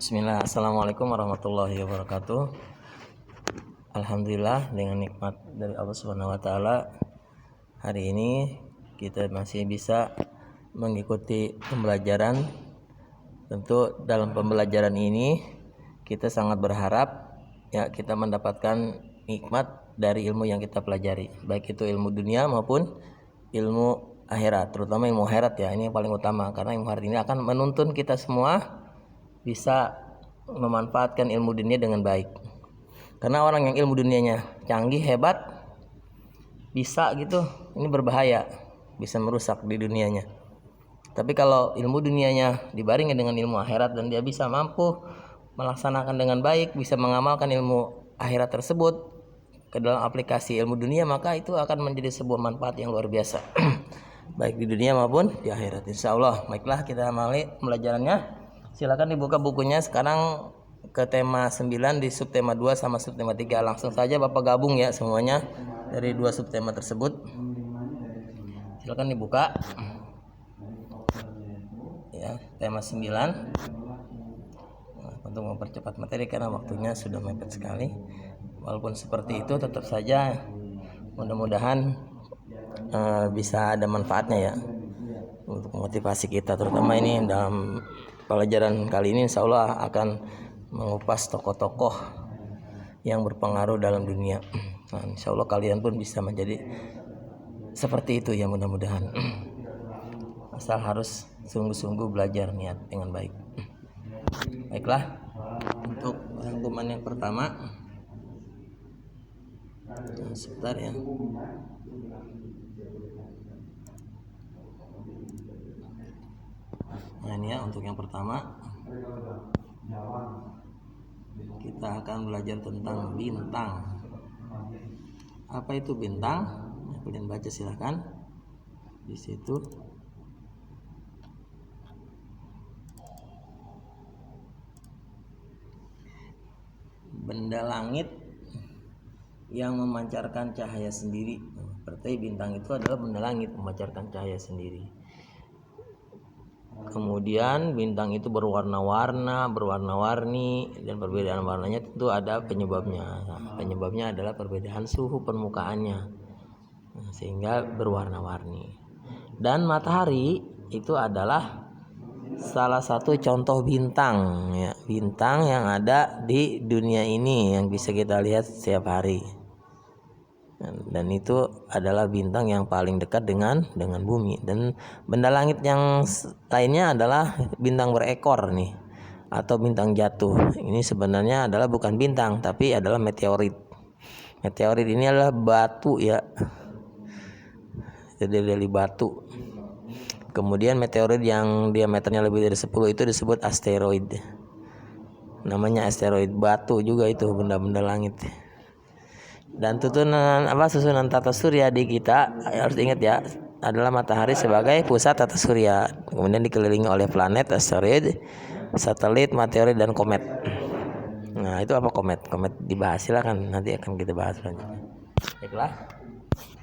Bismillah, Assalamualaikum warahmatullahi wabarakatuh. Alhamdulillah, dengan nikmat dari Allah Subhanahu wa taala, hari ini kita masih bisa mengikuti pembelajaran. Tentu dalam pembelajaran ini kita sangat berharap ya kita mendapatkan nikmat dari ilmu yang kita pelajari, baik itu ilmu dunia maupun ilmu akhirat, terutama ilmu akhirat ya, ini yang paling utama karena ilmu akhirat ini akan menuntun kita semua bisa memanfaatkan ilmu dunia dengan baik. Karena orang yang ilmu dunianya canggih, hebat, bisa gitu, ini berbahaya, bisa merusak di dunianya. Tapi kalau ilmu dunianya dibarengi dengan ilmu akhirat dan dia bisa mampu melaksanakan dengan baik, bisa mengamalkan ilmu akhirat tersebut ke dalam aplikasi ilmu dunia, maka itu akan menjadi sebuah manfaat yang luar biasa baik di dunia maupun di akhirat, insya Allah. Baiklah, kita amali pembelajarannya. Silakan dibuka bukunya sekarang ke tema 9 di subtema 2 sama subtema 3. Langsung saja Bapak gabung ya semuanya dari dua subtema tersebut. Silakan dibuka. Ya, tema 9. Nah, untuk mempercepat materi karena waktunya sudah mepet sekali. Walaupun seperti itu tetap saja mudah-mudahan bisa ada manfaatnya ya untuk motivasi kita, terutama ini dalam pelajaran kali ini insya Allah akan mengupas tokoh-tokoh yang berpengaruh dalam dunia. Nah, insya Allah kalian pun bisa menjadi seperti itu ya, mudah-mudahan. Asal harus sungguh-sungguh belajar, niat dengan baik. Baiklah, untuk rangkuman yang pertama, sebentar ya. Nah, ini ya untuk yang pertama kita akan belajar tentang bintang. Apa itu bintang? Kalian baca silahkan di situ. Benda langit yang memancarkan cahaya sendiri. Berarti bintang itu adalah benda langit memancarkan cahaya sendiri. Kemudian bintang itu berwarna-warni, dan perbedaan warnanya tentu ada penyebabnya. Nah, penyebabnya adalah perbedaan suhu permukaannya, sehingga berwarna-warni. Dan matahari itu adalah salah satu contoh bintang ya, bintang yang ada di dunia ini yang bisa kita lihat setiap hari. Dan itu adalah bintang yang paling dekat dengan bumi. Dan benda langit yang lainnya adalah bintang berekor nih, atau bintang jatuh. Ini sebenarnya adalah bukan bintang tapi adalah meteorit. Meteorit ini adalah batu ya, jadi dari batu. Kemudian meteorit yang diameternya lebih dari 10 itu disebut asteroid. Namanya asteroid, batu juga itu benda-benda langit. Dan susunan tata surya di kita harus ingat ya, adalah matahari sebagai pusat tata surya, kemudian dikelilingi oleh planet, asteroid, satelit, meteorit, dan komet. Nah, itu apa komet? Komet dibahas, silakan nanti akan kita bahas selanjutnya. Baiklah,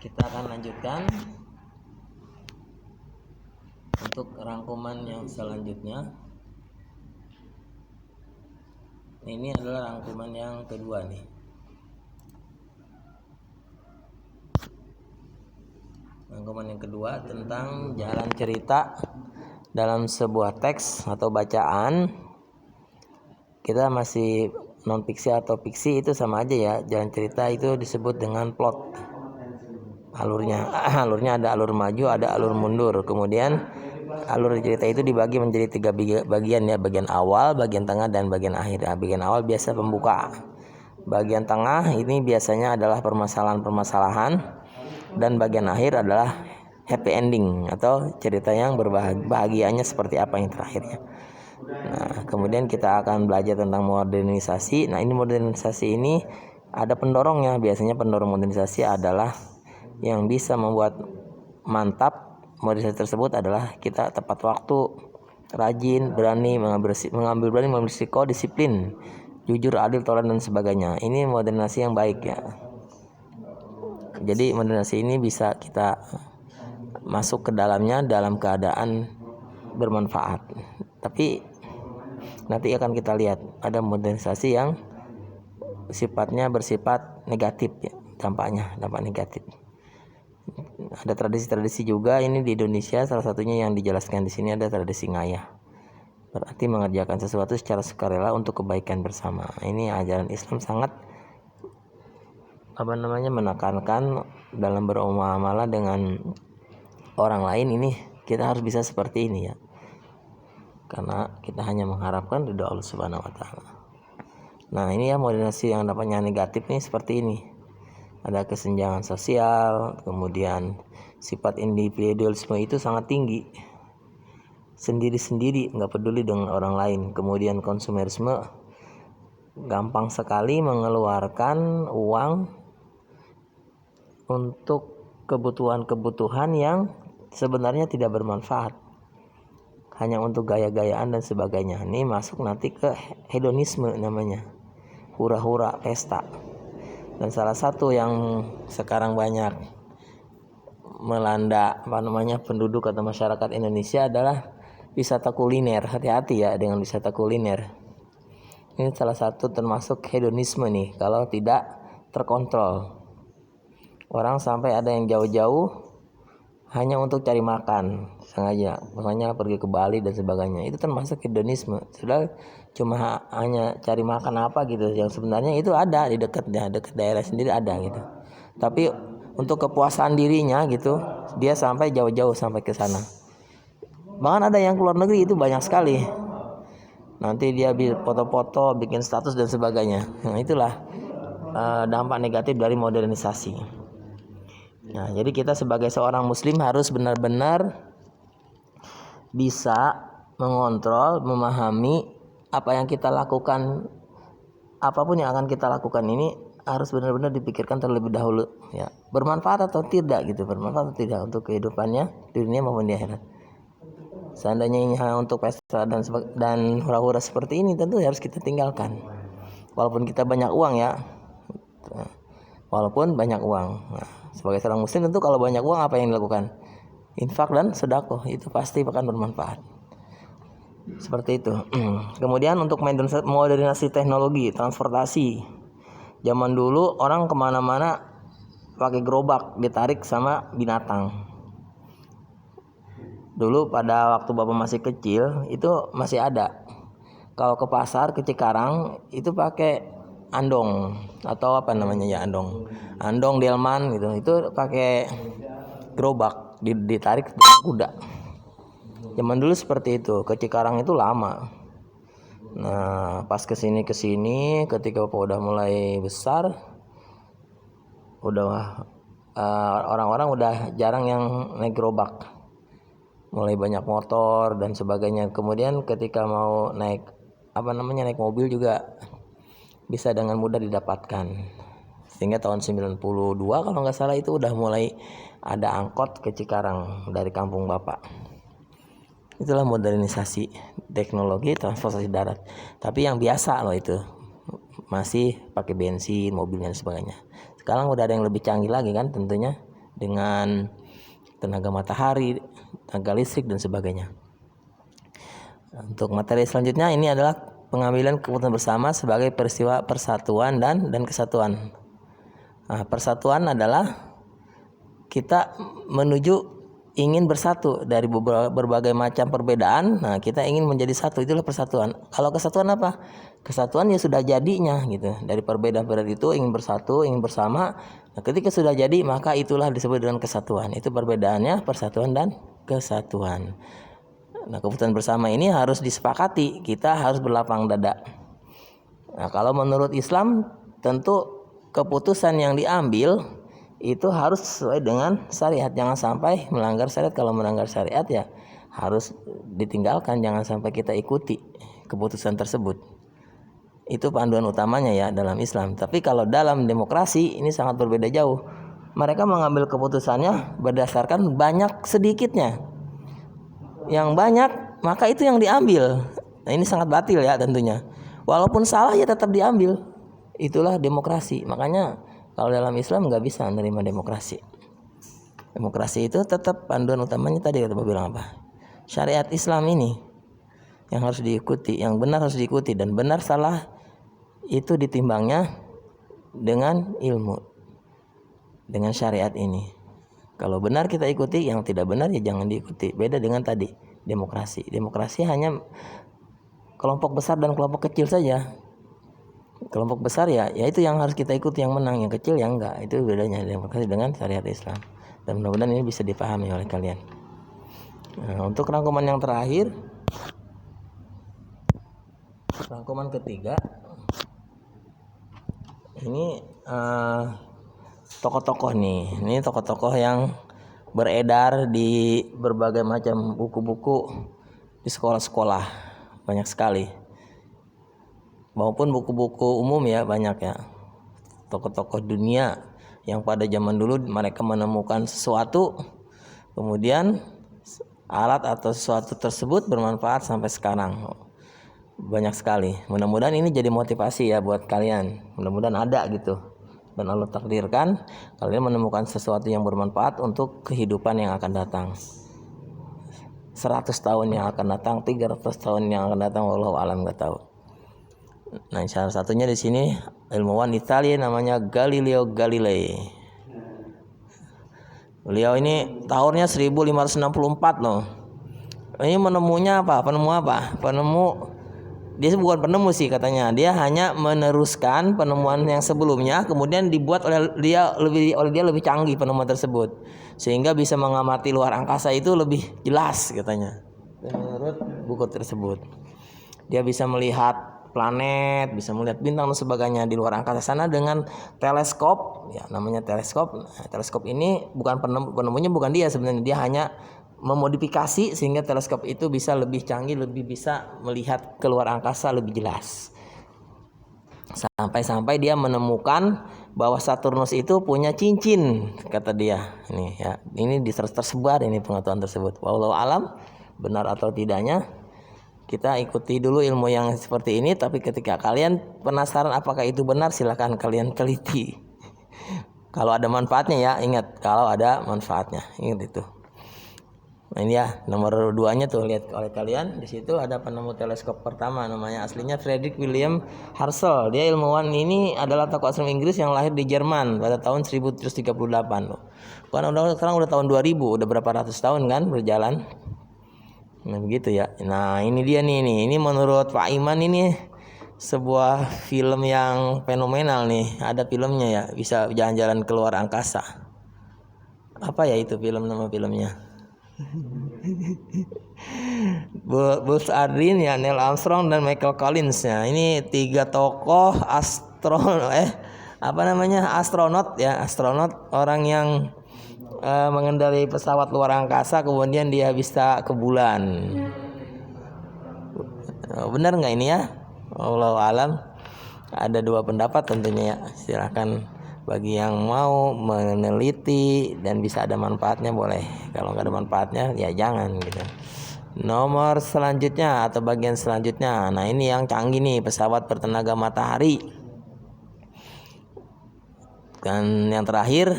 kita akan lanjutkan untuk rangkuman yang selanjutnya. Ini adalah rangkuman yang kedua nih. Rangkuman yang kedua tentang jalan cerita dalam sebuah teks atau bacaan. Kita masih non fiksi atau fiksi itu sama aja ya. Jalan cerita itu disebut dengan plot. Alurnya ada alur maju, ada alur mundur. Kemudian alur cerita itu dibagi menjadi 3 bagian ya, bagian awal, bagian tengah, dan bagian akhir. Nah, bagian awal biasa pembuka. Bagian tengah ini biasanya adalah permasalahan-permasalahan. Dan bagian akhir adalah happy ending atau cerita yang bahagianya seperti apa yang terakhirnya. Nah, kemudian kita akan belajar tentang modernisasi. Nah, ini modernisasi ini ada pendorongnya. Biasanya pendorong modernisasi adalah yang bisa membuat mantap modernisasi tersebut adalah kita tepat waktu, rajin, berani mengambil risiko, disiplin, jujur, adil, toleran, dan sebagainya. Ini modernisasi yang baik ya. Jadi modernisasi ini bisa kita masuk ke dalamnya dalam keadaan bermanfaat. Tapi nanti akan kita lihat ada modernisasi yang sifatnya bersifat negatif ya, dampak negatif. Ada tradisi-tradisi juga ini di Indonesia, salah satunya yang dijelaskan di sini ada tradisi ngayah. Berarti mengerjakan sesuatu secara sukarela untuk kebaikan bersama. Ini ajaran Islam sangat menekankan dalam bermuamalah dengan orang lain, ini kita harus bisa seperti ini ya. Karena kita hanya mengharapkan ridho Allah Subhanahu wa taala. Nah, ini ya modernisasi yang dampaknya negatif nih seperti ini. Ada kesenjangan sosial, kemudian sifat individualisme itu sangat tinggi. Sendiri-sendiri, nggak peduli dengan orang lain. Kemudian konsumerisme, gampang sekali mengeluarkan uang untuk kebutuhan-kebutuhan yang sebenarnya tidak bermanfaat, hanya untuk gaya-gayaan dan sebagainya. Ini masuk nanti ke hedonisme namanya, hura-hura, pesta. Dan salah satu yang sekarang banyak melanda penduduk atau masyarakat Indonesia adalah wisata kuliner. Hati-hati ya dengan wisata kuliner. Ini salah satu termasuk hedonisme nih kalau tidak terkontrol. Orang sampai ada yang jauh-jauh hanya untuk cari makan sengaja, makanya pergi ke Bali dan sebagainya. Itu termasuk hedonisme. Sudah cuma hanya cari makan apa gitu, yang sebenarnya itu ada di dekat daerah sendiri ada gitu. Tapi untuk kepuasan dirinya gitu, dia sampai jauh-jauh sampai ke sana. Bahkan ada yang keluar negeri itu banyak sekali. Nanti dia foto-foto, bikin status dan sebagainya. Nah, itulah dampak negatif dari modernisasi. Nah, jadi kita sebagai seorang muslim harus benar-benar bisa mengontrol, memahami apa yang kita lakukan, apapun yang akan kita lakukan ini harus benar-benar dipikirkan terlebih dahulu ya. Bermanfaat atau tidak gitu, bermanfaat atau tidak untuk kehidupannya di dunia maupun di akhirat. Seandainya ini hanya untuk pesta dan hura-hura seperti ini, tentu harus kita tinggalkan. Walaupun kita banyak uang ya. Walaupun banyak uang. Nah, sebagai seorang muslim tentu kalau banyak uang apa yang dilakukan? Infak dan sedekah, itu pasti akan bermanfaat. Seperti itu. Kemudian untuk modernisasi teknologi, transportasi. Zaman dulu orang kemana-mana pakai gerobak, ditarik sama binatang. Dulu pada waktu bapak masih kecil itu masih ada. Kalau ke pasar, ke Cikarang itu pakai andong atau apa namanya ya, andong delman gitu, itu pakai gerobak ditarik kuda. Zaman dulu seperti itu. Ke Cikarang itu lama. Nah, pas kesini ketika bapak udah mulai besar, udah orang-orang udah jarang yang naik gerobak, mulai banyak motor dan sebagainya. Kemudian ketika mau naik naik mobil juga bisa dengan mudah didapatkan. Sehingga tahun 92 kalau nggak salah itu udah mulai ada angkot ke Cikarang dari kampung bapak. Itulah modernisasi teknologi transportasi darat. Tapi yang biasa loh itu, masih pakai bensin, mobil dan sebagainya. Sekarang udah ada yang lebih canggih lagi kan tentunya, dengan tenaga matahari, tenaga listrik dan sebagainya. Untuk materi selanjutnya ini adalah pengambilan keputusan bersama sebagai peristiwa persatuan dan kesatuan. Nah, persatuan adalah kita menuju ingin bersatu dari berbagai macam perbedaan. Nah, kita ingin menjadi satu, itulah persatuan. Kalau kesatuan apa? Kesatuan ya sudah jadinya gitu. Dari perbedaan-perbedaan itu ingin bersatu, ingin bersama. Nah, ketika sudah jadi maka itulah disebut dengan kesatuan. Itu perbedaannya persatuan dan kesatuan. Nah, keputusan bersama ini harus disepakati, kita harus berlapang dada. Nah, kalau menurut Islam tentu keputusan yang diambil itu harus sesuai dengan syariat, jangan sampai melanggar syariat. Kalau melanggar syariat ya harus ditinggalkan, jangan sampai kita ikuti keputusan tersebut. Itu panduan utamanya ya dalam Islam. Tapi kalau dalam demokrasi ini sangat berbeda jauh. Mereka mengambil keputusannya berdasarkan banyak sedikitnya. Yang banyak maka itu yang diambil. Nah, ini sangat batil ya tentunya. Walaupun salah ya tetap diambil. Itulah demokrasi. Makanya kalau dalam Islam nggak bisa menerima demokrasi. Demokrasi itu tetap panduan utamanya tadi kata Bapak bilang apa? Syariat Islam ini yang harus diikuti, yang benar harus diikuti, dan benar salah itu ditimbangnya dengan ilmu, dengan syariat ini. Kalau benar kita ikuti, yang tidak benar ya jangan diikuti. Beda dengan tadi demokrasi. Demokrasi hanya kelompok besar dan kelompok kecil saja. Kelompok besar ya itu yang harus kita ikuti, yang menang, yang kecil yang enggak. Itu bedanya demokrasi dengan syariat Islam. Dan mudah-mudahan ini bisa dipahami oleh kalian. Nah, untuk rangkuman yang terakhir, rangkuman ketiga, ini tokoh-tokoh nih. Ini tokoh-tokoh yang beredar di berbagai macam buku-buku di sekolah-sekolah, banyak sekali. Maupun buku-buku umum ya, banyak ya. Tokoh-tokoh dunia yang pada zaman dulu mereka menemukan sesuatu, kemudian alat atau sesuatu tersebut bermanfaat sampai sekarang. Banyak sekali. Mudah-mudahan ini jadi motivasi ya buat kalian. Mudah-mudahan ada gitu. Dan Allah takdirkan kalian menemukan sesuatu yang bermanfaat untuk kehidupan yang akan datang. 100 tahun yang akan datang, 300 tahun yang akan datang, wallahu alam, enggak tahu. Nah, salah satunya di sini ilmuwan Italia namanya Galileo Galilei. Beliau ini tahunnya 1564 loh. Ini menemunya apa? Dia bukan penemu sih katanya. Dia hanya meneruskan penemuan yang sebelumnya, kemudian dibuat oleh dia lebih canggih penemuan tersebut, sehingga bisa mengamati luar angkasa itu lebih jelas katanya. Menurut buku tersebut, dia bisa melihat planet, bisa melihat bintang dan sebagainya di luar angkasa sana dengan teleskop, ya namanya teleskop. Nah, teleskop ini bukan penemunya bukan dia sebenarnya, dia hanya memodifikasi sehingga teleskop itu bisa lebih canggih, lebih bisa melihat keluar angkasa lebih jelas. Sampai-sampai dia menemukan bahwa Saturnus itu punya cincin, kata dia. Ini ya, ini tersebar ini pengetahuan tersebut. Wallahu alam benar atau tidaknya, kita ikuti dulu ilmu yang seperti ini. Tapi ketika kalian penasaran apakah itu benar, silakan kalian teliti. Kalau ada manfaatnya ya, ingat kalau ada manfaatnya, ingat itu. Nah, ini ya nomor 2-nya tuh, lihat oleh kalian di situ ada penemu teleskop pertama, namanya aslinya Frederick William Herschel. Dia ilmuwan ini adalah tokoh asal Inggris yang lahir di Jerman pada tahun 1338 loh. Kan sekarang udah tahun 2000, udah berapa ratus tahun kan berjalan. Nah begitu ya. Nah ini dia nih. Ini menurut Pak Iman ini sebuah film yang fenomenal nih. Ada filmnya ya, bisa jalan-jalan keluar angkasa. Apa ya itu nama filmnya? Buzz Aldrin ya, Neil Armstrong dan Michael Collins ya. Ini 3 tokoh astronot ya, orang yang mengendarai pesawat luar angkasa, kemudian dia bisa ke bulan. Benar nggak ini ya? Wallahu alam. Ada 2 pendapat tentunya ya. Silahkan bagi yang mau meneliti dan bisa ada manfaatnya boleh. Kalau nggak ada manfaatnya ya jangan gitu. Nomor selanjutnya atau bagian selanjutnya, nah ini yang canggih nih, pesawat bertenaga matahari. Dan yang terakhir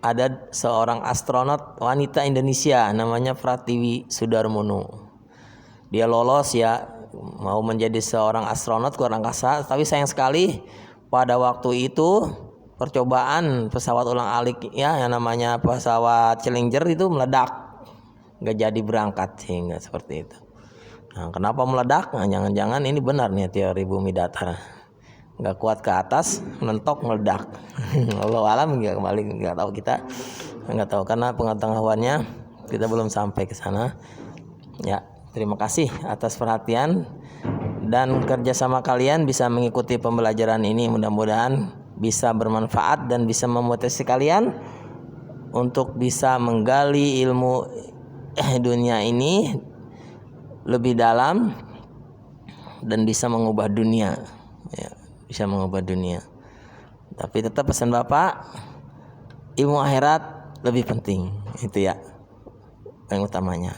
ada seorang astronot wanita Indonesia namanya Pratiwi Sudarmono. Dia lolos ya, mau menjadi seorang astronot keluar angkasa, tapi sayang sekali pada waktu itu percobaan pesawat ulang-alik ya, yang namanya pesawat Challenger itu meledak, nggak jadi berangkat sehingga seperti itu. Nah, kenapa meledak? Nah, jangan-jangan ini benar nih teori bumi datar, nggak kuat ke atas, mentok meledak. Allah alam, nggak tahu, kita nggak tahu karena pengetahuannya kita belum sampai ke sana. Ya, terima kasih atas perhatian dan kerjasama kalian bisa mengikuti pembelajaran ini. Mudah-mudahan bisa bermanfaat dan bisa memotivasi kalian untuk bisa menggali ilmu dunia ini lebih dalam dan bisa mengubah dunia ya, bisa mengubah dunia. Tapi tetap pesan Bapak, ilmu akhirat lebih penting, itu ya yang utamanya,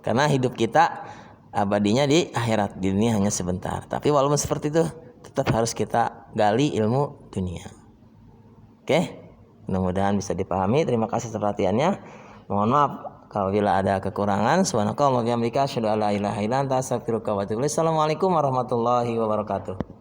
karena hidup kita abadinya di akhirat, di dunia hanya sebentar. Tapi walaupun seperti itu tetap harus kita gali ilmu dunia. Oke, mudah-mudahan bisa dipahami. Terima kasih perhatiannya. Mohon maaf Apabila ada kekurangan, subhanakallahumma wa bihamdika asyhadu an la ilaha illa anta astaghfiruka wa atubu ilaik. Assalamualaikum warahmatullahi wabarakatuh.